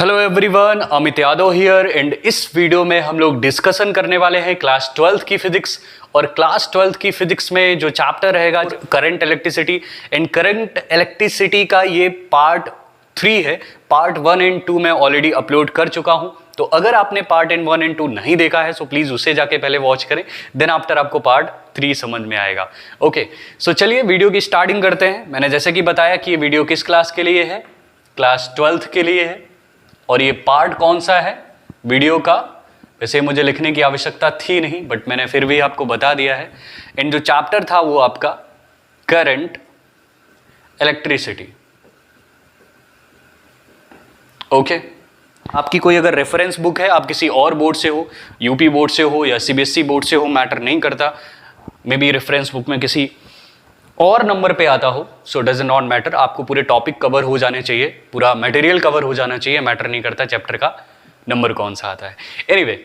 Hello everyone, Amit Yadav here and इस video में हम लोग डिस्कशन करने वाले हैं क्लास 12th की फिजिक्स। और क्लास 12th की फिजिक्स में जो चैप्टर रहेगा current electricity and current electricity का ये पार्ट 3 है। पार्ट 1 एंड 2 मैं ऑलरेडी अपलोड कर चुका हूं, तो अगर आपने पार्ट 1 एंड 2 नहीं देखा है सो प्लीज उसे जाके पहले वॉच करें, देन आफ्टर आपको पार्ट 3 समझ में आएगा। ओके, सो चलिए वीडियो की स्टार्टिंग करते हैं। मैंने जैसे कि बताया कि ये वीडियो किस क्लास के लिए है, क्लास 12th के लिए है। और ये पार्ट कौन सा है वीडियो का, वैसे मुझे लिखने की आवश्यकता थी नहीं, बट मैंने फिर भी आपको बता दिया है। एंड जो चैप्टर था वो आपका करंट इलेक्ट्रिसिटी। ओके, आपकी कोई अगर रेफरेंस बुक है, आप किसी और बोर्ड से हो, यूपी बोर्ड से हो या सीबीएसई बोर्ड से हो, मैटर नहीं करता, मे बी रेफरेंस बुक में किसी और नंबर पे आता हो, सो डज नॉट मैटर। आपको पूरे टॉपिक कवर हो जाने चाहिए, पूरा मटेरियल कवर हो जाना चाहिए, मैटर नहीं करता चैप्टर का नंबर कौन सा आता है। एनीवे,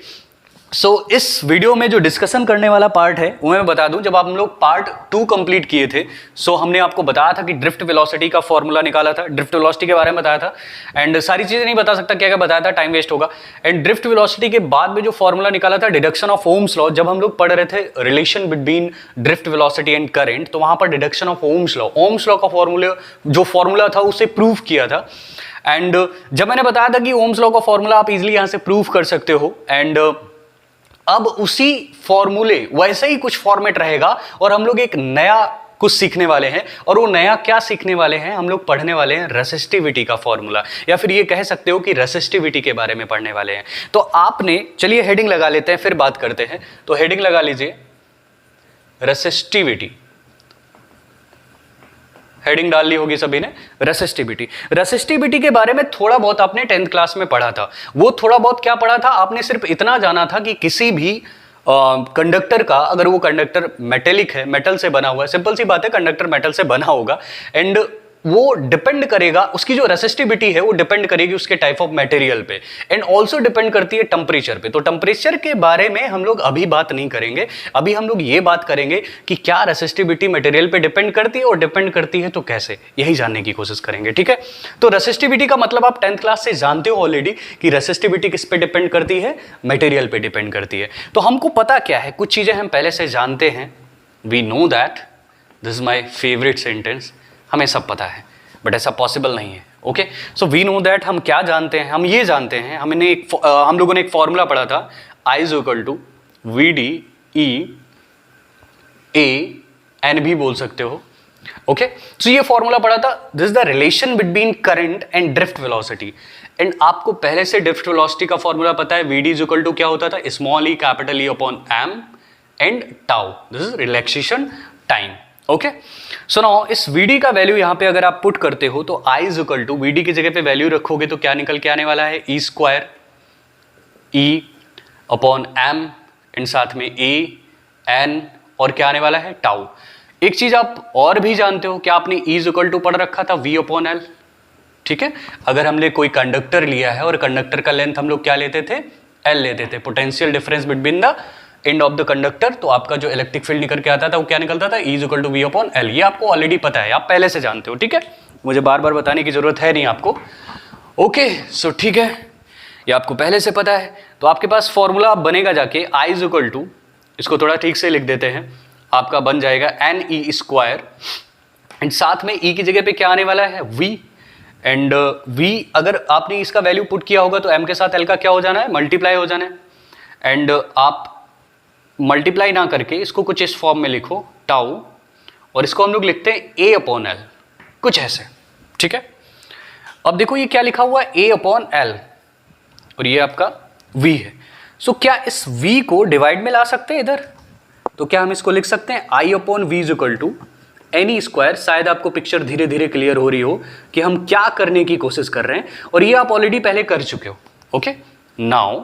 सो इस वीडियो में जो डिस्कशन करने वाला पार्ट है वो मैं बता दूं, जब आप हम लोग पार्ट 2 कंप्लीट किए थे सो हमने आपको बताया था कि ड्रिफ्ट वेलोसिटी का फॉर्मूला निकाला था, ड्रिफ्ट वेलोसिटी के बारे में बताया था। एंड सारी चीजें नहीं बता सकता, क्या क्या बताया था, टाइम वेस्ट होगा। एंड ड्रिफ्ट वेलोसिटी के बाद में जो फॉर्मूला निकाला था डिडक्शन ऑफ ओम्स लॉ, जब हम लोग पढ़ रहे थे relation between drift velocity and current, तो वहां पर डिडक्शन ऑफ ओम्स लॉ का फॉर्मूला, जो फॉर्मूला था उसे प्रूव किया था। एंड जब मैंने बताया था कि ओम्स लॉ का फॉर्मूला आप इजिली यहां से प्रूव कर सकते हो, एंड अब उसी फॉर्मूले वैसे ही कुछ फॉर्मेट रहेगा और हम लोग एक नया कुछ सीखने वाले हैं। और वो नया क्या सीखने वाले हैं, हम लोग पढ़ने वाले हैं रेसिस्टिविटी का फॉर्मूला, या फिर ये कह सकते हो कि रेसिस्टिविटी के बारे में पढ़ने वाले हैं। तो आपने, चलिए हेडिंग लगा लेते हैं फिर बात करते हैं। तो हेडिंग लगा लीजिए रेसिस्टिविटी, हेडिंग डाल ली होगी सभी ने, रेसिस्टिविटी। रेसिस्टिविटी के बारे में थोड़ा बहुत आपने 10th क्लास में पढ़ा था। वो थोड़ा बहुत क्या पढ़ा था, आपने सिर्फ इतना जाना था कि किसी भी कंडक्टर का, अगर वो कंडक्टर मेटेलिक है, मेटल से बना हुआ है, सिंपल सी बात है, कंडक्टर मेटल से बना होगा, एंड वो डिपेंड करेगा, उसकी जो रेसिस्टिविटी है वो डिपेंड करेगी उसके टाइप ऑफ मटेरियल पे, एंड ऑल्सो डिपेंड करती है टेम्परेचर पे। तो टेम्परेचर के बारे में हम लोग अभी बात नहीं करेंगे, अभी हम लोग ये बात करेंगे कि क्या रेसिस्टिविटी मटेरियल पे डिपेंड करती है, और डिपेंड करती है तो कैसे, यही जानने की कोशिश करेंगे। ठीक है, तो रेसिस्टिविटी का मतलब आप 10th क्लास से जानते हो ऑलरेडी कि रेसिस्टिविटी किस पे डिपेंड करती है, मटेरियल पे डिपेंड करती है। तो हमको पता क्या है, कुछ चीजें हम पहले से जानते हैं। We know that, this is my favourite sentence, हमें सब पता है, बट ऐसा पॉसिबल नहीं है। Okay, so we know that, हम क्या जानते हैं, हम ये जानते हैं, हम लोगों ने एक फॉर्मूला पढ़ा था, I is equal to V D E A N भी बोल सकते हो। ओके, सो ये फॉर्मूला पढ़ा था, this is the relation between current and drift velocity. And आपको पहले से ड्रिफ्ट वेलोसिटी का फॉर्मूला पता है, V D is equal to क्या होता था, small E capital E upon M and tau, this is relaxation time. Okay, so now इस Vd का वैल्यू यहां पे अगर आप पुट करते हो तो I is equal to Vd की जगह पे वैल्यू रखोगे तो क्या निकल के आने वाला है, E square E upon M and साथ में ए एन, और क्या आने वाला है, टाउ। एक चीज आप और भी जानते हो, क्या आपने ई इज इक्वल टू पढ़ रखा था, V अपॉन एल। ठीक है, अगर हमने कोई कंडक्टर लिया है और कंडक्टर का लेंथ हम लोग क्या लेते थे, L लेते थे, potential difference between the end of the conductor, तो आपका जो इलेक्ट्रिक फील्ड निकल के आता था वो क्या निकलता था, E is equal to V upon L. ये आपको ऑलरेडी पता है, आप पहले से जानते हो। ठीक है, मुझे बार बार बताने की जरूरत है नहीं आपको। ओके, सो ठीक है, ये आपको पहले से पता है। तो आपके पास फॉर्मूला बनेगा जाके I इज इक्वल टू, इसको थोड़ा ठीक से लिख देते हैं, आपका बन जाएगा एन ई स्क्वायर, एंड साथ में E की जगह पे क्या आने वाला है, V, एंड V अगर आपने इसका वैल्यू पुट किया होगा तो M के साथ L का क्या हो जाना है, मल्टीप्लाई हो जाना है। एंड आप मल्टीप्लाई ना करके इसको कुछ इस फॉर्म में लिखो, टाउ, और इसको हम लोग लिखते हैं ए अपॉन एल, कुछ ऐसे। ठीक है, अब देखो ये क्या लिखा हुआ है, ए अपॉन एल, और ये आपका वी है। सो क्या इस वी को डिवाइड में ला सकते हैं इधर, तो क्या हम इसको लिख सकते हैं, I upon V is equal to N E square. शायद आपको पिक्चर धीरे धीरे क्लियर हो रही हो कि हम क्या करने की कोशिश कर रहे हैं, और ये आप ऑलरेडी पहले कर चुके हो। ओके, नाउ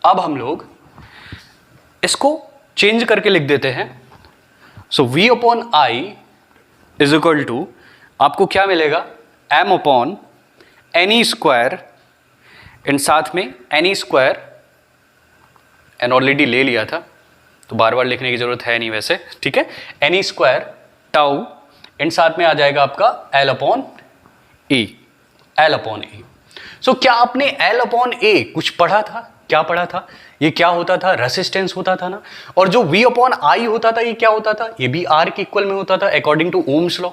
अब हम लोग इसको चेंज करके लिख देते हैं। So v upon I is equal to, आपको क्या मिलेगा, m upon n e square, and साथ में एनी स्क्वायर, एन ऑलरेडी ले लिया था तो बार बार लिखने की जरूरत है नहीं वैसे। ठीक है, एनी स्क्वायर टाउ, एंड साथ में आ जाएगा आपका l अपॉन ई, सो क्या आपने L अपॉन ए कुछ पढ़ा था? क्या पढ़ा था? ये क्या होता था? रेसिस्टेंस होता था ना। और जो V अपॉन आई होता था ये क्या होता था? ये भी R के इक्वल में होता था अकॉर्डिंग टू ओम्स लॉ।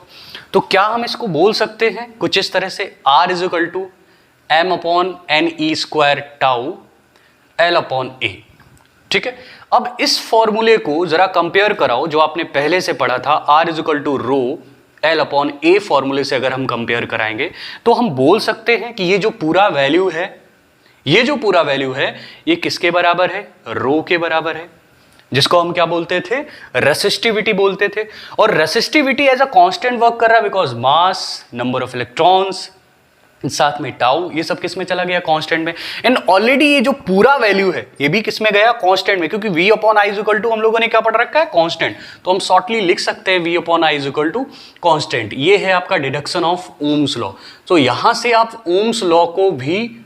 तो क्या हम इसको बोल सकते हैं कुछ इस तरह से, R is equal to M upon N E square tau L upon A. ठीक है, अब इस फॉर्मूले को जरा कंपेयर कराओ जो आपने पहले से पढ़ा था, R is equal to rho L upon A फॉर्मूले से अगर हम कंपेयर कराएंगे तो हम बोल सकते हैं कि ये जो पूरा वैल्यू है, ये जो पूरा वैल्यू है ये किसके बराबर है? रो के बराबर है, जिसको हम क्या बोलते थे? रेसिस्टिविटी बोलते थे। और resistivity as a constant work कर रहा है because mass, number of electrons, साथ में टाउ, ये सब किस में चला गया? कांस्टेंट में। एंड ऑलरेडी ये जो पूरा वैल्यू है ये भी किस में गया? कांस्टेंट में, क्योंकि v upon I is equal to हम लोगों ने क्या पढ़ रखा है? कांस्टेंट। तो हम शॉर्टली लिख सकते हैं v upon I is equal to constant. ये है आपका डिडक्शन ऑफ ओम्स लॉ। तो यहां से आप ओम्स लॉ को भी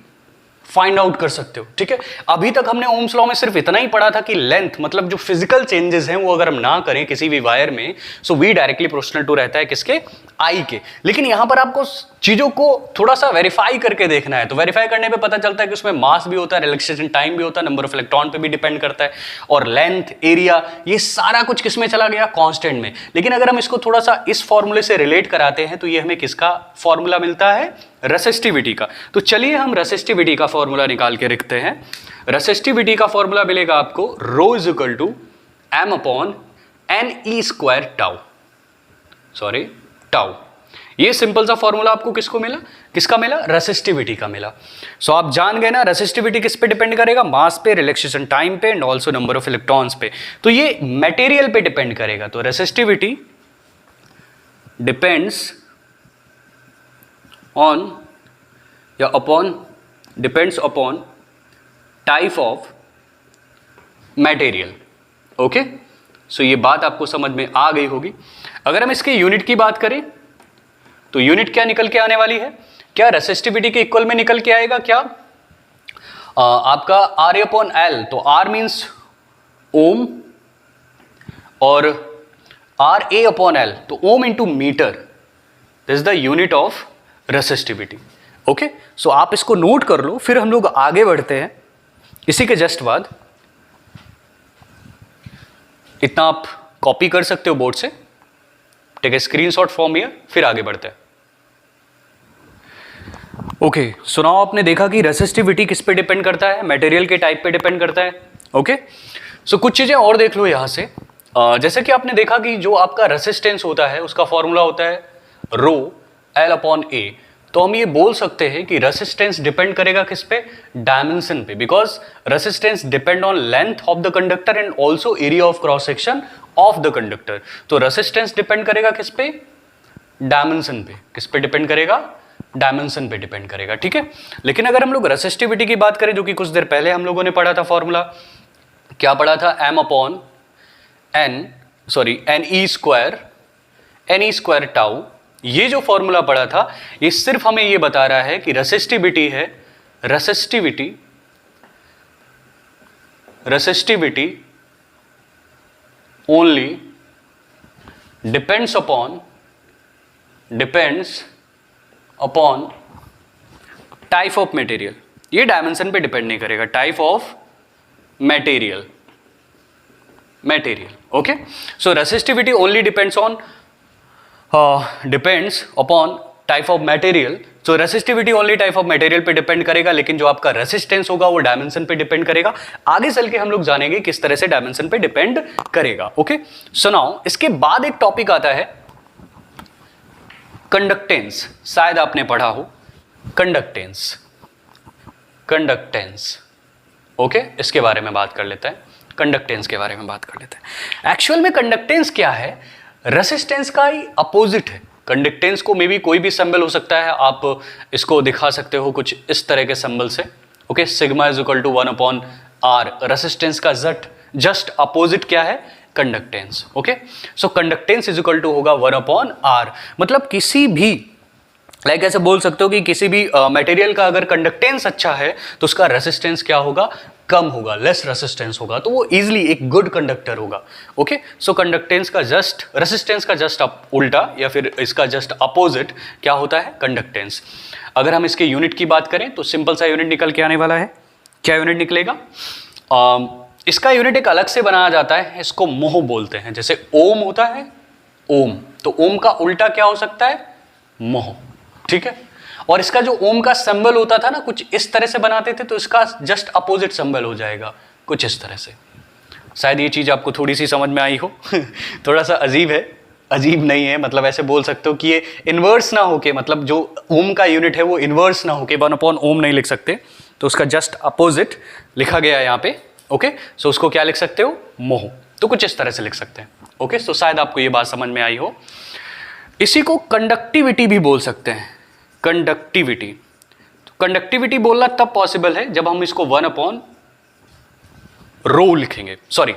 फाइंड आउट कर सकते हो। ठीक है, अभी तक हमने ओम्स लॉ में सिर्फ इतना ही पढ़ा था कि लेंथ, मतलब जो फिजिकल चेंजेस हैं वो अगर हम ना करें किसी भी वायर में, सो v डायरेक्टली प्रोपोर्शनल टू रहता है किसके? I के। लेकिन यहां पर आपको चीजों को थोड़ा सा वेरीफाई करके देखना है। तो वेरीफाई करने पे पता चलता है कि उसमें मास भी होता है, रिलैक्सेशन टाइम भी होता है, नंबर ऑफ इलेक्ट्रॉन पे भी डिपेंड करता है, और लेंथ, एरिया, ये सारा कुछ किस में चला गया? कांस्टेंट में। लेकिन अगर हम इसको थोड़ा सा इस फॉर्मूले से रिलेट कराते हैं तो ये हमें किसका फॉर्मूला मिलता है? रेसिस्टिविटी का। तो चलिए हम रेसिस्टिविटी का फॉर्मूला निकाल के रखते हैं। रेसिस्टिविटी का फॉर्मूला मिलेगा आपको rho is equal to M upon N E square tau, sorry tau. ये सिंपल सा फॉर्मूला आपको किसको मिला? किसका मिला? रेसिस्टिविटी का मिला। सो आप जान गए ना रेसिस्टिविटी किस पे डिपेंड करेगा? मास पे, रिलैक्सेशन टाइम पे, and also number of electrons पे। तो ये मटेरियल पे डिपेंड करेगा। तो रेसिस्टिविटी डिपेंड्स ऑन या upon, depends upon type of material. Okay, so ये बात आपको समझ में आ गई होगी। अगर हम इसके यूनिट की बात करें तो यूनिट क्या निकल के आने वाली है? क्या रेसिस्टिविटी के इक्वल में निकल के आएगा क्या? आपका R अपॉन L। तो R मीन्स ओम और R A अपॉन L, तो ohm into metre, this is the unit of resistivity. Okay, so आप इसको नोट कर लो, फिर हम लोग आगे बढ़ते हैं। इसी के जस्ट बाद इतना आप कॉपी कर सकते हो बोर्ड से, take a screenshot from here, फिर आगे बढ़ते हैं। ओके, सो नाउ आपने देखा कि रेसिस्टिविटी किस पे डिपेंड करता है? मटेरियल के टाइप पे डिपेंड करता है। ओके, सो कुछ चीजें और देख लो यहां से। जैसे कि आपने देखा कि जो आपका रेसिस्टेंस होता है उसका फॉर्मूला होता है रो L अपॉन ए। तो हम ये बोल सकते हैं कि रेसिस्टेंस डिपेंड करेगा किस पे? डायमेंशन पे, because resistance depend on length of the conductor and also area of cross section of the conductor. तो रेसिस्टेंस डिपेंड करेगा किस पे? डायमेंशन पे। किस पे डिपेंड करेगा? डायमेंशन पे डिपेंड करेगा। ठीक है, लेकिन अगर हम लोग रेसिस्टिविटी की बात करें, जो कि कुछ देर पहले हम लोगों ने पढ़ा था फॉर्मूला, क्या पढ़ा था? M upon n, sorry n ई स्क्वायर टाउ। ये जो फॉर्मूला पढ़ा था ये सिर्फ हमें ये बता रहा है कि रेसिस्टिविटी है, resistivity only depends upon type of material. ये डायमेंशन पे डिपेंड नहीं करेगा, type of material. Okay, so resistivity only depends upon type of material. So resistivity only type of material पे डिपेंड करेगा, लेकिन जो आपका रेसिस्टेंस होगा वो डायमेंशन पे डिपेंड करेगा। आगे चल के हम लोग जानेंगे किस तरह से डायमेंशन पे डिपेंड करेगा। ओके, सो नाउ इसके बाद एक टॉपिक आता है कंडक्टेंस। शायद आपने पढ़ा हो कंडक्टेंस। ओके, इसके बारे में बात कर लेते हैं। कंडक्टेंस के बारे में बात कर लेते हैं। एक्चुअल में कंडक्टेंस क्या है? रेसिस्टेंस का ही अपोजिट है। कंडक्टेंस को मे बी कोई भी सिंबल हो सकता है, आप इसको दिखा सकते हो कुछ इस तरह के सिंबल से। Okay, sigma is equal to 1 upon R. Resistance का जस्ट अपोजिट क्या है? Conductance. Okay, so conductance is equal to होगा 1 अपॉन आर। मतलब किसी भी लाइक ऐसे बोल सकते हो कि किसी भी मटेरियल का अगर कंडक्टेंस अच्छा है तो उसका रेसिस्टेंस क्या होगा? कम होगा, लेस रेसिस्टेंस होगा, तो वो इजीली एक गुड कंडक्टर होगा। ओके, सो कंडक्टेंस का जस्ट, रेसिस्टेंस का जस्ट उल्टा या फिर इसका जस्ट अपोजिट क्या होता है, कंडक्टेंस। अगर हम इसके यूनिट की बात करें तो सिंपल सा यूनिट निकल के आने वाला है। क्या यूनिट निकलेगा? इसका यूनिट एक अलग से बनाया जाता है, इसको मोह बोलते हैं। जैसे ओम होता है, ओम, तो ओम का उल्टा क्या हो सकता है, मोह। ठीक है, और इसका जो ओम का सिंबल होता था ना, कुछ इस तरह से बनाते थे, तो इसका जस्ट अपोजिट सिंबल हो जाएगा कुछ इस तरह से। शायद ये चीज आपको थोड़ी सी समझ में आई हो। थोड़ा सा अजीब है, अजीब नहीं है, मतलब ऐसे बोल सकते हो कि ये इन्वर्स ना होके, मतलब जो ओम का यूनिट है वो इन्वर्स ना होके 1/ओम नहीं लिख सकते, तो उसका जस्ट अपोजिट लिखा गया है यहाँ पे। ओके, सो उसको क्या लिख सकते हो, मोह, तो कुछ इस तरह से लिख सकते हैं। ओके, तो शायद आपको ये बात समझ में आई हो। इसी को कंडक्टिविटी भी बोल सकते हैं, कंडक्टिविटी। कंडक्टिविटी बोलना तब पॉसिबल है जब हम इसको 1/ρ लिखेंगे, sorry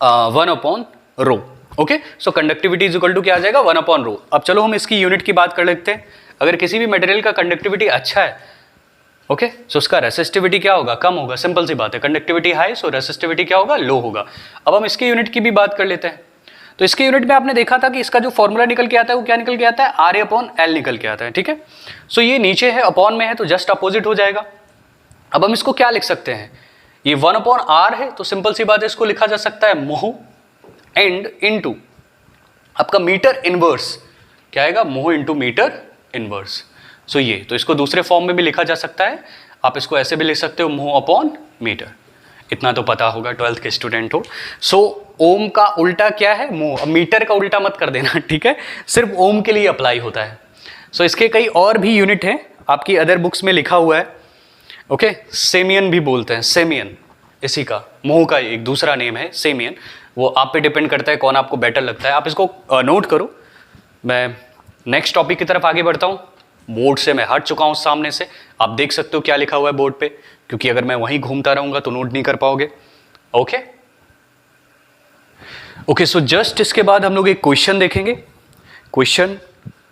1/ρ। Okay, so conductivity is equal to क्या आ जाएगा, 1/ρ। अब चलो हम इसकी यूनिट की बात कर लेते हैं। अगर किसी भी मटेरियल का कंडक्टिविटी अच्छा है, ओके, सो उसका रेसिस्टिविटी क्या होगा, कम होगा, सिंपल सी बात है। कंडक्टिविटी हाई, सो रेसिस्टिविटी क्या होगा, लो होगा। अब हम इसकी यूनिट की भी बात कर लेते हैं। तो इसके यूनिट में आपने देखा था कि इसका जो फॉर्मूला निकल के आता है वो क्या निकल के आता है, RA/L निकल के आता है। ठीक है, सो ये नीचे है, अपॉन में है, तो जस्ट अपोजिट हो जाएगा। अब हम इसको क्या लिख सकते हैं, ये 1/R है, तो सिंपल सी बात है, इसको लिखा जा सकता है मोह एंड इनटू आपका मीटर इनवर्स, क्या आएगा, मोह इनटू मीटर इनवर्स। सो ये, तो इसको दूसरे फॉर्म में भी लिखा जा सकता है, आप इसको ऐसे भी लिख सकते हो, मोह अपॉन मीटर। इतना तो पता होगा, 12th के स्टूडेंट हो। सो ओम का उल्टा क्या है, मोह। अब मीटर का उल्टा मत कर देना, ठीक है, सिर्फ ओम के लिए अप्लाई होता है। सो इसके कई और भी यूनिट हैं, आपकी अदर बुक्स में लिखा हुआ है। ओके, सेमियन भी बोलते हैं, सेमियन इसी का, मोह का एक दूसरा नेम है सेमियन। वो आप पे डिपेंड करता है कौन आपको बेटर लगता है, आप इसको नोट करो। मैं नेक्स्ट टॉपिक की तरफ आगे बढ़ता हूँ। बोर्ड से मैं हट चुका हूँ सामने से, आप देख सकते हो क्या लिखा हुआ है बोर्ड पे, क्योंकि अगर मैं वहीं घूमता रहूंगा तो नोट नहीं कर पाओगे। ओके ओके, सो जस्ट इसके बाद हम लोग एक क्वेश्चन देखेंगे, क्वेश्चन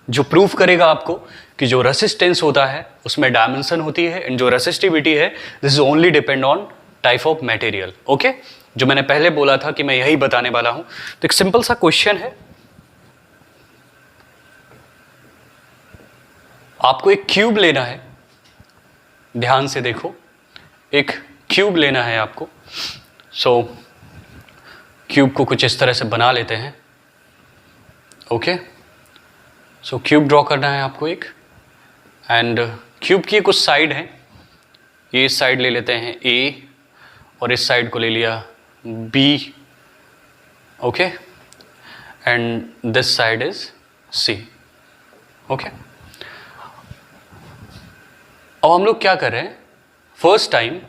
जो प्रूफ करेगा आपको कि जो रेसिस्टेंस होता है उसमें डायमेंशन होती है, एंड जो रेसिस्टिविटी है this is only depend on type of material. Okay, जो मैंने पहले बोला था कि मैं यही बताने वाला हूं। तो एक सिंपल सा क्वेश्चन है, आपको एक क्यूब लेना है, ध्यान से देखो, एक क्यूब लेना है आपको। सो क्यूब को कुछ इस तरह से बना लेते हैं। ओके, सो क्यूब ड्रॉ करना है आपको एक, एंड क्यूब की कुछ साइड है, ये इस साइड ले लेते हैं A, और इस साइड को ले लिया B। Okay, and this side is C। Okay, अब हम लोग क्या कर रहे हैं, फर्स्ट टाइम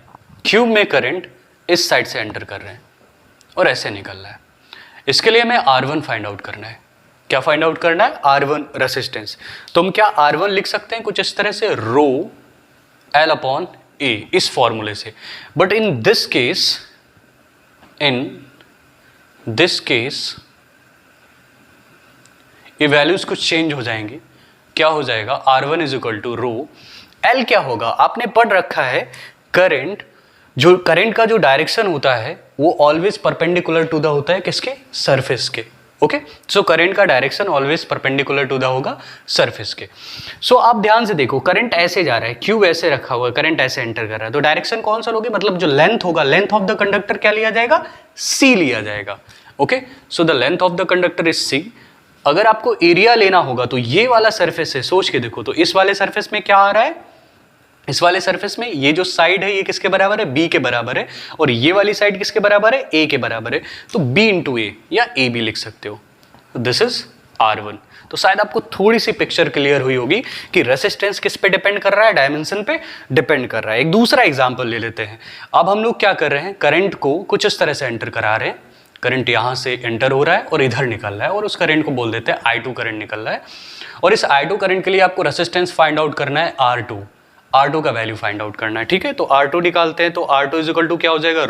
क्यूब में करंट इस साइड से एंटर कर रहे हैं और ऐसे निकल रहा है। इसके लिए हमें R1 फाइंड आउट करना है। क्या फाइंड आउट करना है, R1 रेसिस्टेंस। तो हम क्या R1 लिख सकते हैं कुछ इस तरह से, रो L/A, इस फॉर्मूले से। बट इन दिस केस ये वैल्यूज कुछ चेंज हो जाएंगी। क्या हो जाएगा, R1 is equal to rho, L क्या होगा, आपने पढ़ रखा है करंट, जो करंट का जो डायरेक्शन होता है वो ऑलवेज परपेंडिकुलर टू द होता है किसके, सरफेस के। ओके, सो करंट का direction always perpendicular to the होगा सरफेस के। सो आप ध्यान से देखो, करंट ऐसे जा रहा है, क्यूब ऐसे रखा हुआ है, करंट ऐसे एंटर कर रहा है, तो डायरेक्शन कौन सा लोगे, मतलब जो लेंथ होगा, लेंथ ऑफ द कंडक्टर क्या लिया जाएगा, C लिया जाएगा। Okay, so the length of the conductor is C। अगर आपको एरिया लेना होगा तो ये वाला सरफेस है, सोच के देखो, तो इस वाले सरफेस में क्या आ रहा है, इस वाले सरफेस में ये जो साइड है ये किसके बराबर है, B के बराबर है, और ये वाली साइड किसके बराबर है, A के बराबर है, तो B इंटू A या AB लिख सकते हो। This is R1। तो शायद आपको थोड़ी सी पिक्चर क्लियर हुई होगी कि रेसिस्टेंस किस पे डिपेंड कर रहा है, डायमेंशन पे डिपेंड कर रहा है। एक दूसरा एग्जांपल ले लेते हैं। अब हम लोग क्या कर रहे हैं, करंट को कुछ इस तरह से एंटर करा रहे हैं, करंट यहां से एंटर हो रहा है और इधर निकल रहा है, और उस करंट को बोल देते हैं I2 करंट निकल रहा है, और इस I2 करंट के लिए आपको रेसिस्टेंस फाइंड आउट करना है R2 का वैल्यू फाइंड आउट करना है। ठीक है, तो R2 निकालते हैं, तो R2 इज इक्वल टू क्या हो जाएगा,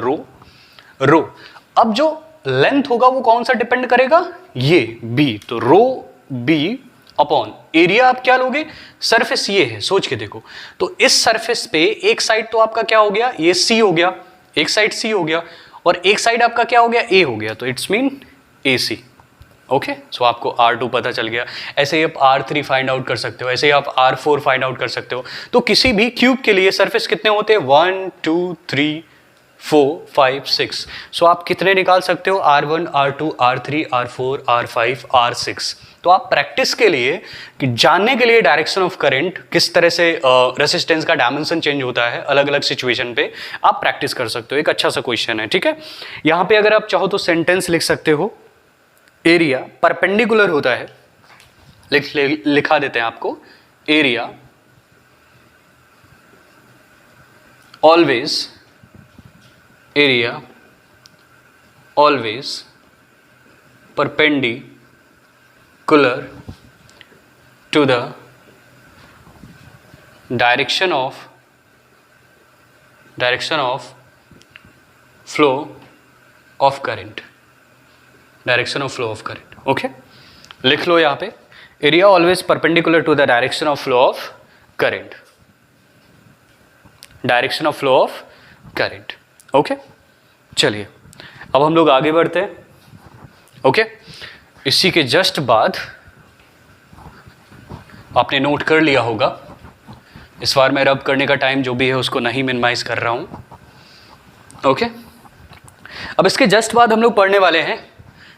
रो। अब जो लेंथ होगा वो कौन सा डिपेंड करेगा, ये B, तो रो B अपॉन एरिया आप क्या लोगे, सरफेस ये है, सोच के देखो। तो इस सरफेस पे एक साइड तो आपका क्या हो गया, ये सी हो गया, एक साइड सी हो गया, और एक साइड आपका क्या हो गया, ए हो गया, तो it's mean A C. Okay, so आपको R2 पता चल गया। ऐसे ही आप R3 फाइंड आउट कर सकते हो, ऐसे ही आप R4 फाइंड आउट कर सकते हो। तो किसी भी क्यूब के लिए सरफेस कितने होते हैं, 1 2 3 4 5 6। सो आप कितने निकाल सकते हो, R1 R2 R3 R4 R5 R6। तो आप प्रैक्टिस के लिए कि जानने के लिए डायरेक्शन ऑफ करंट किस तरह से रेसिस्टेंस का डायमेंशन चेंज होता है अलग अलग सिचुएशन पे, आप प्रैक्टिस कर सकते हो। एक अच्छा सा क्वेश्चन है, ठीक है। यहां पे अगर आप चाहो तो सेंटेंस लिख सकते हो, एरिया परपेंडिकुलर होता है, लिखा देते हैं आपको, area always, area always perpendicular to the direction of flow of current, direction of flow of current. Okay, लिख लो यहां पे, area always perpendicular to the direction of flow of current, direction of flow of current. Okay, चलिए अब हम लोग आगे बढ़ते हैं। ओके, इसी के जस्ट बाद आपने नोट कर लिया होगा, इस बार मैं रब करने का टाइम जो भी है उसको नहीं मिनिमाइज कर रहा हूं। ओके, अब इसके जस्ट बाद हम लोग पढ़ने वाले हैं,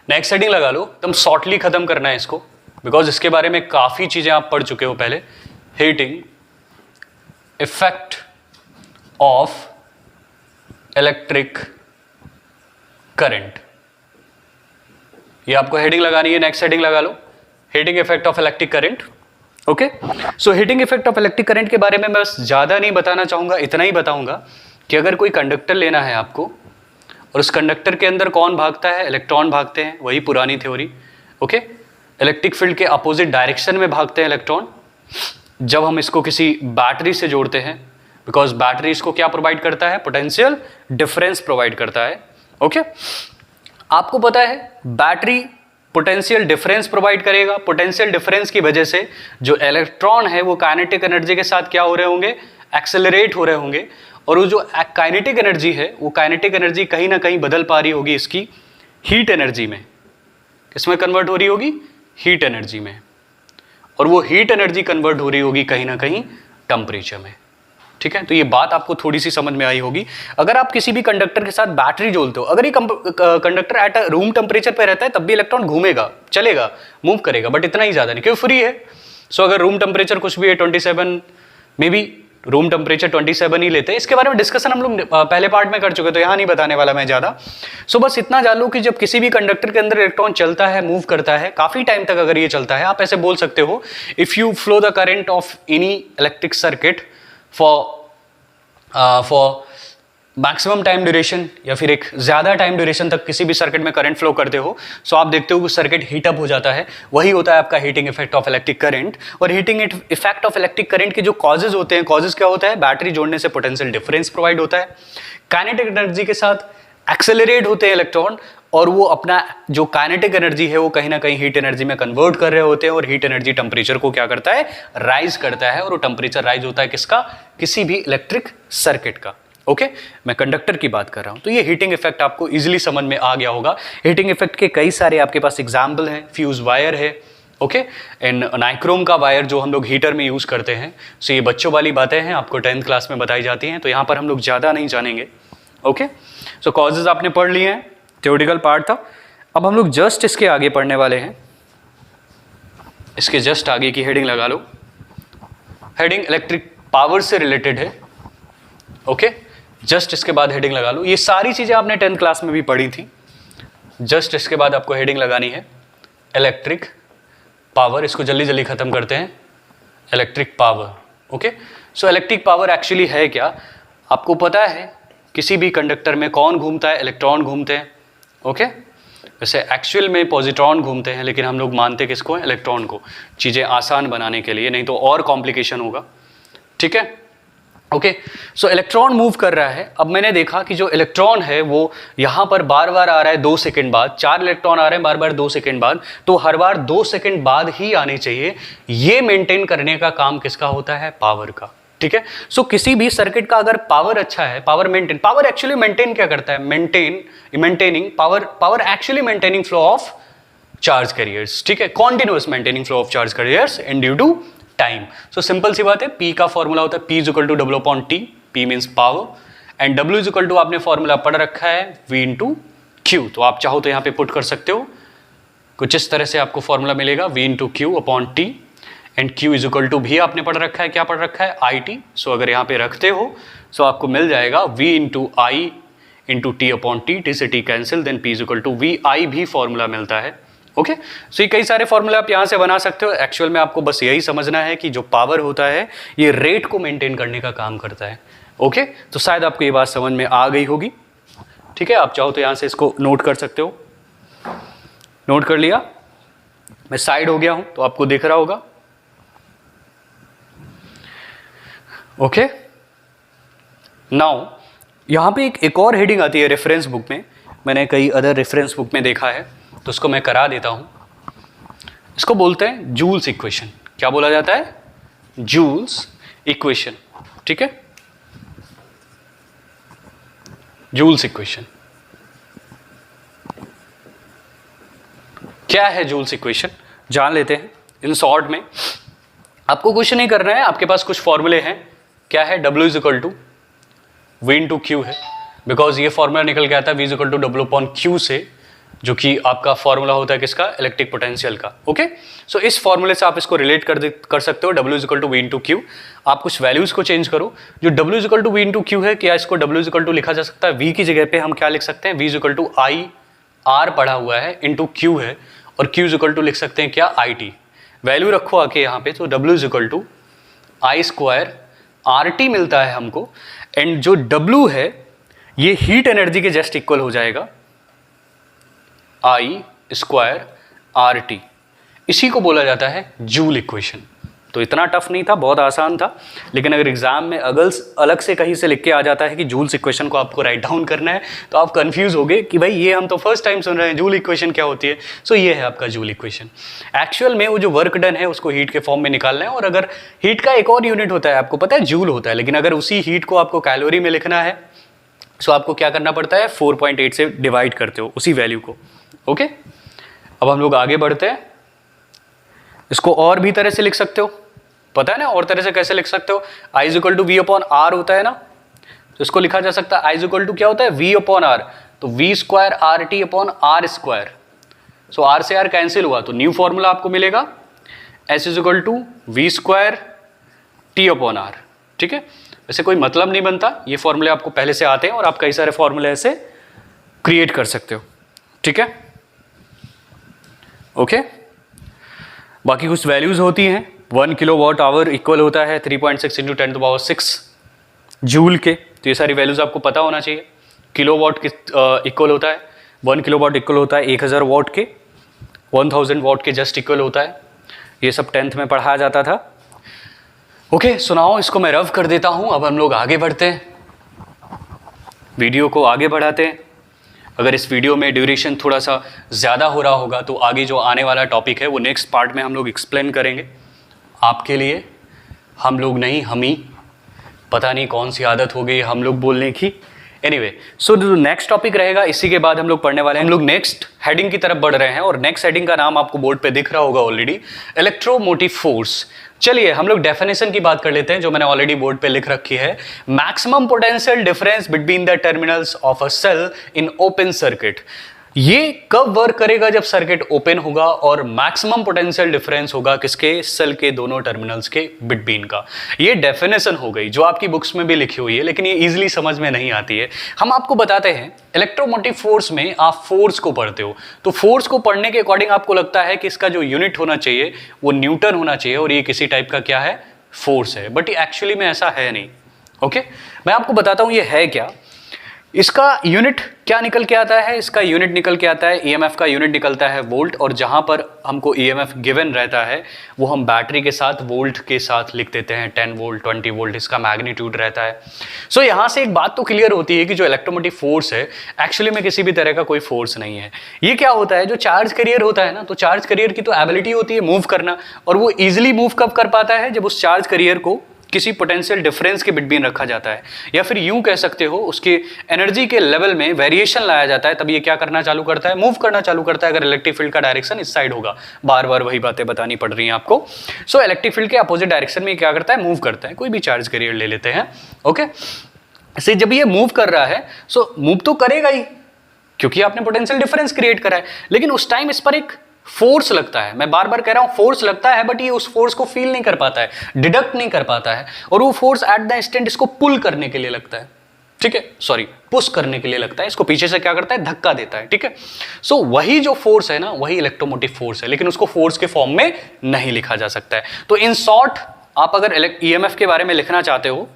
नेक्स्ट हेडिंग लगा लो, एकदम शॉर्टली खत्म करना है इसको, बिकॉज इसके बारे में काफी चीजें आप पढ़ चुके हो पहले। Heating effect of electric current, ये आपको हेडिंग लगानी है, नेक्स्ट हेडिंग लगा लो, heating effect of electric current. Okay, so heating effect of electric current के बारे में मैं बस ज्यादा नहीं बताना चाहूंगा, इतना ही बताऊंगा कि अगर कोई कंडक्टर लेना है आपको और उस कंडक्टर के अंदर कौन भागता है, इलेक्ट्रॉन भागते हैं, वही पुरानी थ्योरी। ओके, इलेक्ट्रिक फील्ड के अपोजिट डायरेक्शन में भागते हैं इलेक्ट्रॉन। जब हम इसको किसी बैटरी से जोड़ते हैं, बिकॉज बैटरी इसको क्या प्रोवाइड करता है, पोटेंशियल डिफरेंस प्रोवाइड करता है। ओके, आपको पता है बैटरी पोटेंशियल डिफरेंस प्रोवाइड करेगा, पोटेंशियल डिफरेंस की वजह से जो इलेक्ट्रॉन है वो काइनेटिक एनर्जी के साथ क्या हो रहे होंगे, एक्सेलरेट हो रहे होंगे, और वो जो काइनेटिक एनर्जी है वो काइनेटिक एनर्जी कहीं ना कहीं बदल पा रही होगी इसकी हीट एनर्जी में। किसमें कन्वर्ट हो रही होगी, हीट एनर्जी में, और वो हीट एनर्जी कन्वर्ट हो रही होगी कहीं ना कहीं टेम्परेचर में। ठीक है, तो ये बात आपको थोड़ी सी समझ में आई होगी। अगर आप किसी भी कंडक्टर के साथ बैटरी जोड़ते हो, अगर ये कंडक्टर एट रूम टेम्परेचर पे रहता है तब भी इलेक्ट्रॉन घूमेगा, चलेगा, मूव करेगा, बट इतना ही ज्यादा नहीं, क्योंकि फ्री है। सो अगर रूम टेम्परेचर कुछ भी है 27, मे बी रूम टेम्परेचर 27 ही लेते हैं। इसके बारे में डिस्कशन हम लोग पहले पार्ट में कर चुके, तो यहाँ नहीं बताने वाला मैं ज्यादा। सो बस इतना जान लो कि जब किसी भी कंडक्टर के अंदर इलेक्ट्रॉन चलता है, मूव करता है, काफी टाइम तक अगर ये चलता है, आप ऐसे बोल सकते हो, if you flow the current of any electric circuit for maximum time duration, या फिर एक ज्यादा टाइम ड्यूरेशन तक किसी भी सर्किट में करंट फ्लो करते हो, सो आप देखते हो कि सर्किट हीटअप हो जाता है। वही होता है आपका heating effect of electric current. और heating effect of electric current के जो कॉजेज होते हैं, कॉजेज क्या होता है, बैटरी जोड़ने से पोटेंशियल डिफरेंस प्रोवाइड होता है, काइनेटिक एनर्जी के साथ एक्सेलरेट होते हैं इलेक्ट्रॉन, और वो अपना जो काइनेटिक एनर्जी है वो कहीं ना कहीं हीट एनर्जी में कन्वर्ट कर रहे होते हैं, और हीट एनर्जी टेम्परेचर को क्या करता है, राइज करता है, और वो टेम्परेचर राइज होता है किसका, किसी भी इलेक्ट्रिक सर्किट का। ओके, मैं कंडक्टर की बात कर रहा हूं। तो ये हीटिंग इफेक्ट आपको इजीली समझ में आ गया होगा। हीटिंग इफेक्ट के कई सारे आपके पास एग्जाम्पल हैं, फ्यूज वायर है, ओके, एंड नाइक्रोम का वायर जो हम लोग हीटर में यूज करते हैं। सो ये बच्चों वाली बातें हैं, आपको 10th क्लास में बताई जाती हैं, तो यहाँ पर हम लोग ज्यादा नहीं जानेंगे। ओके, सो कॉजेज आपने पढ़ लिए हैं, थ्योरेटिकल पार्ट था। अब हम लोग जस्ट इसके आगे पढ़ने वाले हैं, इसके जस्ट आगे की हेडिंग लगा लो, हेडिंग इलेक्ट्रिक पावर से रिलेटेड है। ओके, जस्ट इसके बाद हेडिंग लगा लो, ये सारी चीजें आपने 10th क्लास में भी पढ़ी थी। जस्ट इसके बाद आपको हेडिंग लगानी है इलेक्ट्रिक पावर, इसको जल्दी जल्दी खत्म करते हैं, electric power. Okay, so electric power actually है क्या, आपको पता है किसी भी कंडक्टर में कौन घूमता है, इलेक्ट्रॉन घूमते हैं। ओके, वैसे एक्चुअल में पॉजिट्रॉन घूमते हैं, लेकिन हम लोग मानते किसको है, इलेक्ट्रॉन को, चीजें आसान बनाने के लिए, नहीं तो और कॉम्प्लिकेशन होगा। ठीक है, ओके, सो इलेक्ट्रॉन मूव कर रहा है। अब मैंने देखा कि जो इलेक्ट्रॉन है वो यहां पर बार बार आ रहा है 2 सेकंड बाद, 4 इलेक्ट्रॉन आ रहे हैं बार बार 2 सेकंड बाद, तो हर बार 2 सेकंड बाद ही आने चाहिए। ये मेंटेन करने का काम किसका होता है? पावर का। ठीक है, सो किसी भी सर्किट का अगर पावर अच्छा है, पावर एक्चुअली मेंटेन क्या करता है? Maintaining power actually maintaining flow of charge carriers. ठीक है, continuous maintaining flow of charge carriers and due to time. So simple सी बात है, P का फॉर्मूला होता है P is equal to W upon T, P means power and W is equal to आपने formula पढ़ रखा है V इंटू Q। तो आप चाहो तो यहां पे पुट कर सकते हो, कुछ इस तरह से आपको फॉर्मूला मिलेगा V into Q upon T and Q is equal to भी आपने पढ़ रखा है, क्या पढ़ रखा है? IT। सो अगर यहां पे रखते हो सो आपको मिल जाएगा V into I into T upon T से T cancel, then P is equal to VI भी फॉर्मूला मिलता है। ओके, सो ये कई सारे फॉर्मूले आप यहां से बना सकते हो। एक्चुअल में आपको बस यही समझना है कि जो पावर होता है ये रेट को मेंटेन करने का काम करता है। ओके, तो शायद आपको ये बात समझ में आ गई होगी। ठीक है, आप चाहो तो यहां से इसको नोट कर सकते हो। नोट कर लिया? मैं साइड हो गया हूं तो आपको दिख रहा होगा। ओके, नाउ यहां पे एक और हेडिंग आती है रेफरेंस बुक में, मैंने कई अदर रेफरेंस बुक में देखा है तो उसको मैं करा देता हूं। इसको बोलते हैं जूल्स इक्वेशन। क्या बोला जाता है? Joule's equation. ठीक है, जूल्स इक्वेशन क्या है? जूल्स इक्वेशन जान लेते हैं इन शॉर्ट में। आपको क्वेश्चन नहीं करना है, आपके पास कुछ फॉर्मूले हैं। क्या है? W is equal to V into Q है, बिकॉज ये फॉर्मूला निकल के आता है V is equal to W upon Q से, जो कि आपका फॉर्मूला होता है किसका? इलेक्ट्रिक पोटेंशियल का। ओके, सो इस फॉर्मूले से आप इसको रिलेट कर सकते हो। W is equal to V into Q। आप कुछ वैल्यूज को चेंज करो। जो W is equal to V into Q है, क्या इसको W इज इक्वल टू लिखा जा सकता है? V की जगह पे हम क्या लिख सकते हैं? V is equal to I R पढ़ा हुआ है इंटू Q है, और Q इज इक्वल टू लिख सकते हैं क्या? IT। वैल्यू रखो आके यहाँ पे, तो W is equal to I square RT मिलता है हमको, एंड जो W है ये हीट एनर्जी के जस्ट इक्वल हो जाएगा I स्क्वायर RT। इसी को बोला जाता है जूल इक्वेशन। तो इतना टफ नहीं था, बहुत आसान था, लेकिन अगर एग्जाम में अलग से कहीं से लिख के आ जाता है कि जूल्स इक्वेशन को आपको राइट डाउन करना है, तो आप कंफ्यूज होगे कि भाई ये हम तो फर्स्ट टाइम सुन रहे हैं, जूल इक्वेशन क्या होती है। सो ये है आपका जूल इक्वेशन। एक्चुअल में वो जो वर्क डन है उसको हीट के फॉर्म में निकालना है, और अगर हीट का एक और यूनिट होता है, आपको पता है जूल होता है, लेकिन अगर उसी हीट को आपको कैलोरी में लिखना है सो आपको क्या करना पड़ता है? 4.8 से डिवाइड करते हो उसी वैल्यू को। ओके, अब हम लोग आगे बढ़ते हैं। इसको और भी तरह से लिख सकते हो, पता है ना और तरह से कैसे लिख सकते हो? I is equal to V upon R होता है ना, तो इसको लिखा जा सकता है I इज इक्वल टू क्या होता है? V अपॉन R, तो V square RT upon R square. So R से R कैंसिल हुआ, तो न्यू फॉर्मूला आपको मिलेगा S is equal to V square T upon R। ठीक है, वैसे कोई मतलब नहीं बनता, ये फॉर्मूले आपको पहले से आते हैं और आप कई सारे फॉर्मूले ऐसे क्रिएट कर सकते हो। ठीक है, ओके, बाकी कुछ वैल्यूज होती हैं। 1 किलोवाट आवर इक्वल होता है 3.6 इंटू 10 टू पावर 6 जूल के, तो ये सारी वैल्यूज आपको पता होना चाहिए। किलोवाट इक्वल होता है 1 किलोवाट इक्वल होता है 1000 वाट के, 1000 वाट के जस्ट इक्वल होता है। ये सब 10th में पढ़ाया जाता था। ओके, सुनाओ, इसको मैं रव कर देता हूं। अब हम लोग आगे बढ़ते हैं, वीडियो को आगे बढ़ाते हैं। अगर इस वीडियो में ड्यूरेशन थोड़ा सा ज़्यादा हो रहा होगा तो आगे जो आने वाला टॉपिक है वो नेक्स्ट पार्ट में हम लोग एक्सप्लेन करेंगे आपके लिए। हम लोग नहीं, हम ही, पता नहीं कौन सी आदत हो गई हम लोग बोलने की। एनीवे, सो जो नेक्स्ट टॉपिक रहेगा इसी के बाद हम लोग पढ़ने वाले हैं। हम लोग नेक्स्ट हेडिंग की तरफ बढ़ रहे हैं, और नेक्स्ट हेडिंग का नाम आपको बोर्ड पे दिख रहा होगा ऑलरेडी, इलेक्ट्रोमोटिव फोर्स। चलिए हम लोग डेफिनेशन की बात कर लेते हैं, जो मैंने ऑलरेडी बोर्ड पे लिख रखी है। Maximum potential difference between the terminals of a cell in open circuit. ये कब वर्क करेगा? जब सर्किट ओपन होगा और मैक्सिमम पोटेंशियल डिफरेंस होगा किसके? सेल के दोनों टर्मिनल्स के बिटवीन का। ये डेफिनेशन हो गई जो आपकी बुक्स में भी लिखी हुई है, लेकिन ये इजीली समझ में नहीं आती है। हम आपको बताते हैं, इलेक्ट्रोमोटिव फोर्स में आप फोर्स को पढ़ते हो, तो फोर्स को पढ़ने के अकॉर्डिंग आपको लगता है कि इसका जो यूनिट होना चाहिए वो न्यूटन होना चाहिए, और ये किसी टाइप का क्या है? फोर्स है। बट एक्चुअली में ऐसा है नहीं। ओके, मैं आपको बताता हूं ये है क्या। इसका यूनिट क्या निकल के आता है? इसका यूनिट निकल के आता है, ईएमएफ का यूनिट निकलता है वोल्ट, और जहां पर हमको ईएमएफ गिवन रहता है वो हम बैटरी के साथ वोल्ट के साथ लिख देते हैं, 10 वोल्ट 20 वोल्ट इसका मैग्नीट्यूड रहता है। सो यहां से एक बात तो क्लियर होती है कि जो इलेक्ट्रोमोटिव फोर्स है एक्चुअली में किसी भी तरह का कोई फोर्स नहीं है। ये क्या होता है, जो चार्ज कैरियर होता है ना, तो चार्ज कैरियर की तो एबिलिटी होती है मूव करना, और वो इजिली मूव कब कर पाता है? जब उस चार्ज कैरियर को किसी पोटेंशियल डिफरेंस के बिटवीन रखा जाता है, या फिर यूं कह सकते हो उसके एनर्जी के लेवल में वेरिएशन लाया जाता है, तब ये क्या करना चालू करता है? मूव करना चालू करता है। अगर इलेक्ट्रिक फील्ड का डायरेक्शन इस साइड होगा, बार बार वही बातें बतानी पड़ रही हैं आपको। सो इलेक्ट्रिक फील्ड के अपोजिट डायरेक्शन में क्या करता है? मूव करता है। कोई भी चार्ज कैरियर ले लेते हैं, ओके। से जब ये मूव कर रहा है, सो मूव तो करेगा ही क्योंकि आपने पोटेंशियल डिफरेंस क्रिएट करा है, लेकिन उस टाइम इस पर एक फोर्स लगता है। मैं बार बार कह रहा हूं फोर्स लगता है, बट ये उस फोर्स को फील नहीं कर पाता है, डिडक्ट नहीं कर पाता है, और वो फोर्स एट द इंस्टेंट इसको पुल करने के लिए लगता है, ठीक है, सॉरी पुश करने के लिए लगता है, इसको पीछे से क्या करता है? धक्का देता है, ठीक है। सो वही जो फोर्स है ना, वही इलेक्ट्रोमोटिव फोर्स है, लेकिन उसको फोर्स के फॉर्म में नहीं लिखा जा सकता है। तो इन शॉर्ट आप अगर ईएमएफ के बारे में लिखना चाहते हो,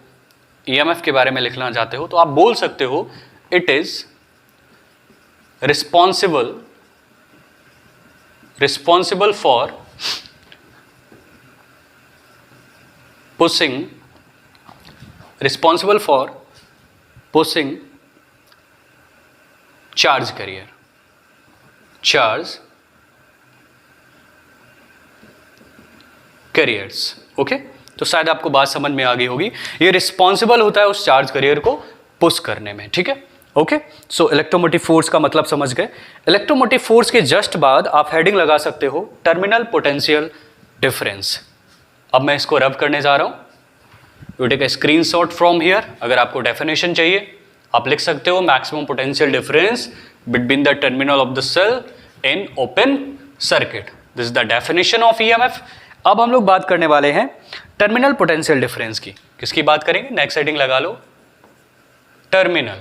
ईएमएफ के बारे में लिखना चाहते हो, तो आप बोल सकते हो it is responsible for pushing charge carrier, carriers, okay. तो शायद आपको बात समझ में आ गई होगी। ये रिस्पॉन्सिबल होता है उस चार्ज कैरियर को पुश करने में, ठीक है, ओके। सो इलेक्ट्रोमोटिव फोर्स का मतलब समझ गए। इलेक्ट्रोमोटिव फोर्स के जस्ट बाद आप हेडिंग लगा सकते हो टर्मिनल पोटेंशियल डिफरेंस। अब मैं इसको रब करने जा रहा हूं। You take a screenshot from here. अगर आपको डेफिनेशन चाहिए आप लिख सकते हो maximum potential difference between the terminal of the cell in open circuit. This is the definition of EMF. अब हम लोग बात करने वाले हैं टर्मिनल पोटेंशियल डिफरेंस की। किसकी बात करेंगे? नेक्स्ट हेडिंग लगा लो, terminal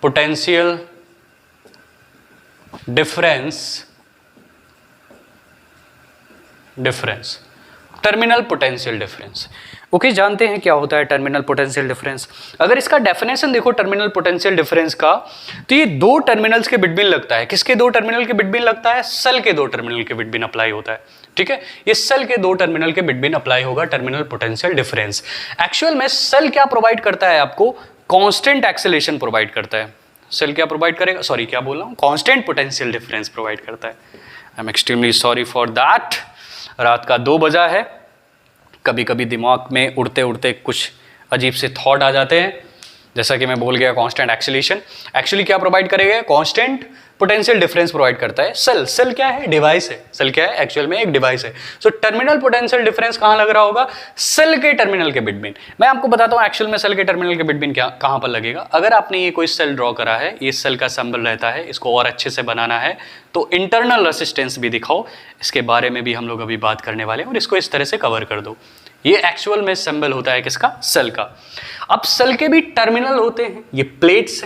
potential difference, terminal potential difference, okay. जानते हैं क्या होता है टर्मिनल पोटेंशियल डिफरेंस। अगर इसका डेफिनेशन देखो टर्मिनल पोटेंशियल डिफरेंस का, तो ये दो टर्मिनल्स के बिटवीन लगता है। किसके दो टर्मिनल के बिटवीन लगता है? सेल के दो टर्मिनल के बिटवीन अप्लाई होता है, ठीक है। ये सेल के दो टर्मिनल के बिटवीन अप्लाई होगा टर्मिनल पोटेंशियल डिफरेंस। एक्चुअल में सेल क्या प्रोवाइड करता है आपको? कांस्टेंट एक्सेलरेशन प्रोवाइड करता है। सेल क्या प्रोवाइड करेगा? सॉरी क्या बोल रहा हूं? कांस्टेंट पोटेंशियल डिफरेंस प्रोवाइड करता है। I am extremely sorry for that. रात का 2 बजा है, कभी कभी दिमाग में उड़ते उड़ते कुछ अजीब से थॉट आ जाते हैं। जैसा कि मैं बोल गया कांस्टेंट एक्सेलरेशन एक्चुअली क्या प्रोवाइड करेगा? कांस्टेंट पोटेंशियल डिफरेंस प्रोवाइड करता है। सेल क्या है? डिवाइस है। सेल क्या है? एक्चुअल में एक डिवाइस है। सो टर्मिनल पोटेंशियल डिफरेंस कहां लग रहा होगा? सेल के टर्मिनल के बिटवीन। मैं आपको बताता हूं एक्चुअल में सेल के टर्मिनल के बिटवीन क्या कहां पर लगेगा। अगर आपने ये कोई सेल ड्रॉ करा है, ये सेल का सिंबल रहता है, इसको और अच्छे से बनाना है तो इंटरनल रेसिस्टेंस भी दिखाओ। इसके बारे में भी हम लोग अभी बात करने वाले हैं, और इसको इस तरह से कवर कर दो। ये एक्चुअल में सिंबल होता है किसका? सेल का। अब सेल के भी टर्मिनल होते हैं, ये प्लेट्स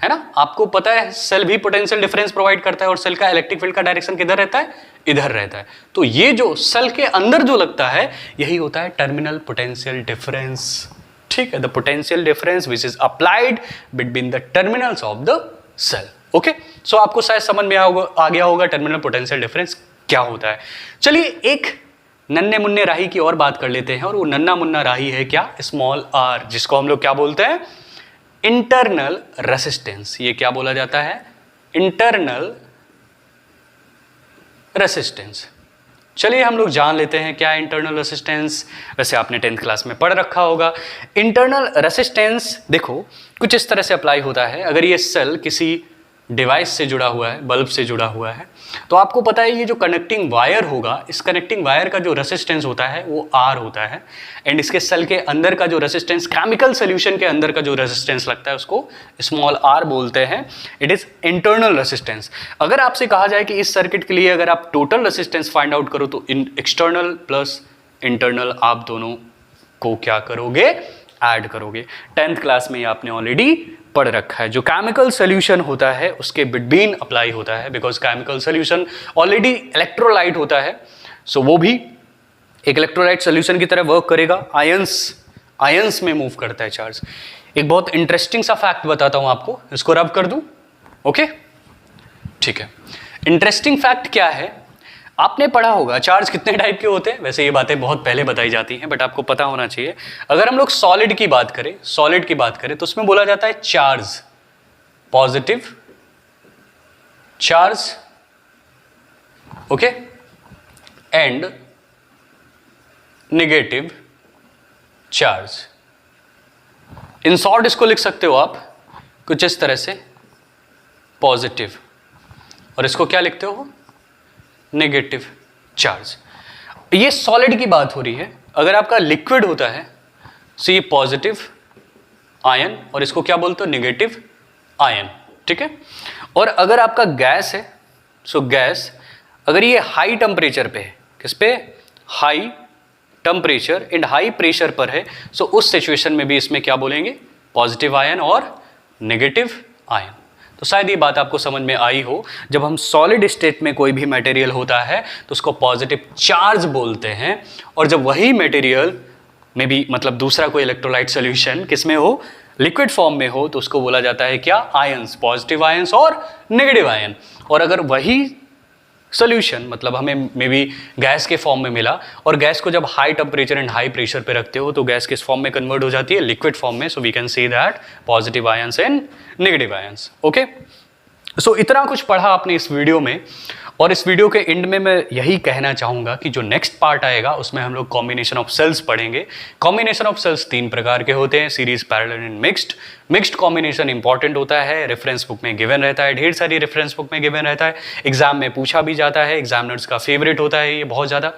है ना। आपको पता है सेल भी पोटेंशियल डिफरेंस प्रोवाइड करता है, और सेल का इलेक्ट्रिक फील्ड का डायरेक्शन किधर रहता है? इधर रहता है। तो ये जो सेल के अंदर जो लगता है यही होता है टर्मिनल पोटेंशियल डिफरेंस, ठीक है। The potential difference which is applied between the terminals of the cell, okay. So आपको शायद समझ में आ गया होगा टर्मिनल पोटेंशियल डिफरेंस क्या होता है। चलिए एक नन्हे मुन्ने राही की और बात कर लेते हैं, और वो नन्ना मुन्ना राही है क्या? स्मॉल आर, जिसको हम लोग क्या बोलते हैं? Internal resistance. ये क्या बोला जाता है? Internal resistance. चलिए हम लोग जान लेते हैं क्या है इंटरनल रेसिस्टेंस। वैसे आपने 10th क्लास में पढ़ रखा होगा। इंटरनल रेसिस्टेंस देखो कुछ इस तरह से अप्लाई होता है। अगर ये सेल किसी डिवाइस से जुड़ा हुआ है, बल्ब से जुड़ा हुआ है, तो आपको पता है ये जो कनेक्टिंग वायर होगा, इस कनेक्टिंग वायर का जो रेसिस्टेंस होता है वो R होता है। एंड इसके सेल के अंदर का जो रेसिस्टेंस, केमिकल सोल्यूशन के अंदर का जो रेसिस्टेंस लगता है उसको स्मॉल r बोलते हैं। It is internal resistance. अगर आपसे कहा जाए कि इस सर्किट के लिए अगर आप टोटल रेसिस्टेंस फाइंड आउट करो तो एक्सटर्नल प्लस इंटरनल आप दोनों को क्या करोगे? ऐड करोगे। 10th क्लास में आपने ऑलरेडी पढ़ रखा है। जो केमिकल सोल्यूशन होता है उसके बिटवीन अप्लाई होता है, because chemical solution already electrolyte होता है। सो वो भी एक इलेक्ट्रोलाइट सोल्यूशन की तरह वर्क करेगा। आयंस में मूव करता है चार्ज। एक बहुत इंटरेस्टिंग सा फैक्ट बताता हूं आपको, इसको रब कर दूं। ओके ठीक है, इंटरेस्टिंग फैक्ट क्या है, आपने पढ़ा होगा चार्ज कितने टाइप के होते हैं। वैसे ये बातें बहुत पहले बताई जाती हैं, बट आपको पता होना चाहिए। अगर हम लोग सॉलिड की बात करें तो उसमें बोला जाता है charge, positive charge, okay, and negative charge. In short इसको लिख सकते हो आप कुछ इस तरह से, पॉजिटिव, और इसको क्या लिखते हो, नेगेटिव चार्ज। ये सॉलिड की बात हो रही है। अगर आपका लिक्विड होता है सो ये पॉजिटिव आयन, और इसको क्या बोलते हो, नेगेटिव आयन, ठीक है। और अगर आपका गैस है सो गैस, अगर ये हाई टेम्परेचर पे है, किस पे, high temperature and high pressure पर है, सो उस सिचुएशन में भी इसमें क्या बोलेंगे, पॉजिटिव आयन और नेगेटिव आयन। तो शायद ये बात आपको समझ में आई हो। जब हम सॉलिड स्टेट में कोई भी मटेरियल होता है तो उसको पॉजिटिव चार्ज बोलते हैं, और जब वही मटेरियल में भी मतलब दूसरा कोई इलेक्ट्रोलाइट सॉल्यूशन किसमें हो, लिक्विड फॉर्म में हो, तो उसको बोला जाता है क्या, आयंस, पॉजिटिव आयंस और नेगेटिव आयन। और अगर वही सोल्यूशन मतलब हमें मे बी गैस के फॉर्म में मिला, और गैस को जब high temperature and high pressure पे रखते हो तो गैस किस फॉर्म में कन्वर्ट हो जाती है, लिक्विड फॉर्म में। So we can see that positive ions and negative ions. Okay, so इतना कुछ पढ़ा आपने इस वीडियो में, और इस वीडियो के एंड में मैं यही कहना चाहूंगा कि जो नेक्स्ट पार्ट आएगा उसमें हम लोग कॉम्बिनेशन ऑफ सेल्स पढ़ेंगे। कॉम्बिनेशन ऑफ सेल्स 3 प्रकार के होते हैं, series, parallel and mixed. Mixed combination important होता है, रेफरेंस बुक में गिवन रहता है, ढेर सारी रेफरेंस बुक में गिवन रहता है, एग्जाम में पूछा भी जाता है, एग्जामिनर्स का फेवरेट होता है ये बहुत ज़्यादा।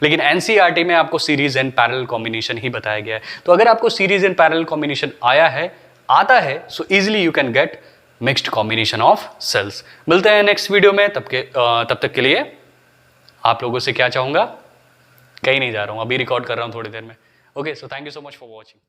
लेकिन एनसीईआरटी में आपको सीरीज एंड पैरेलल कॉम्बिनेशन ही बताया गया है। तो अगर आपको सीरीज एंड पैरेलल कॉम्बिनेशन आता है so easily you can get mixed combination of cells. मिलते हैं नेक्स्ट वीडियो में, तब तक के लिए आप लोगों से क्या चाहूंगा, कहीं नहीं जा रहा हूं, अभी रिकॉर्ड कर रहा हूं थोड़ी देर में। Okay, so thank you so much for watching.